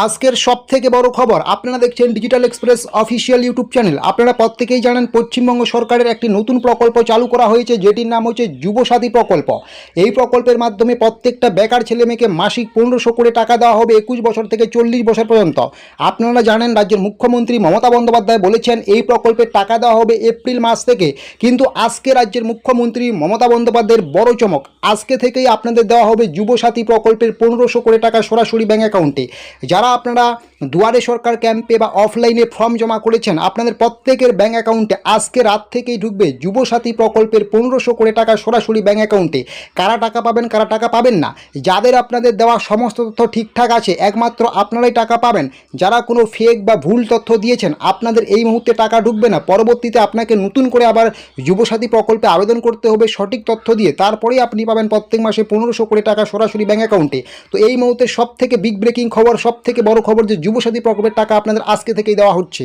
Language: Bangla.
আজকের সবথেকে বড় খবর, আপনারা দেখছেন digital express official YouTube channel. আপনারা প্রত্যেকেই জানেন পশ্চিমবঙ্গ সরকারের একটি নতুন প্রকল্প চালু করা হয়েছে, যেটির নাম হচ্ছে যুবসাথী প্রকল্প। এই প্রকল্পের মাধ্যমে প্রত্যেকটা বেকার ছেলেমেয়েকে মাসিক 1500 করে টাকা দেওয়া হবে 21 বছর থেকে 40 বছর পর্যন্ত। আপনারা জানেন রাজ্যের মুখ্যমন্ত্রী মমতা বন্দ্যোপাধ্যায় বলেছেন এই প্রকল্পের টাকা দেওয়া হবে এপ্রিল মাস থেকে, কিন্তু আজকে রাজ্যের মুখ্যমন্ত্রী মমতা বন্দ্যোপাধ্যায়ের বড় চমক, আজকে থেকেই আপনাদের দেওয়া হবে যুবসাথী প্রকল্পের 1500 করে টাকা সরাসরি ব্যাঙ্ক অ্যাকাউন্টে। যারা আপনারা দুয়ারে সরকার ক্যাম্পে বা অফলাইনে ফর্ম জমা করেছেন, আপনাদের প্রত্যেকের ব্যাঙ্ক অ্যাকাউন্টে আজকে রাত থেকেই ঢুকবে যুবসাথী প্রকল্পের 1500 করে টাকা সরাসরি ব্যাঙ্ক অ্যাকাউন্টে। কারা টাকা পাবেন কারা টাকা পাবেন না, যাদের আপনাদের দেওয়া সমস্ত তথ্য ঠিকঠাক আছে একমাত্র আপনারাই টাকা পাবেন। যারা কোনো ফেক বা ভুল তথ্য দিয়েছেন আপনাদের এই মুহূর্তে টাকা ঢুকবে না। পরবর্তীতে আপনাকে নতুন করে আবার যুবসাথী প্রকল্পে আবেদন করতে হবে সঠিক তথ্য দিয়ে, তারপরেই আপনি পাবেন প্রত্যেক মাসে 1500 করে টাকা সরাসরি ব্যাঙ্ক অ্যাকাউন্টে। তো এই মুহূর্তে সব থেকে বিগ ব্রেকিং খবর, সব থেকে বড় খবর যে যুবসাথী প্রকল্পের টাকা আপনাদের আজকে থেকেই দেওয়া হচ্ছে।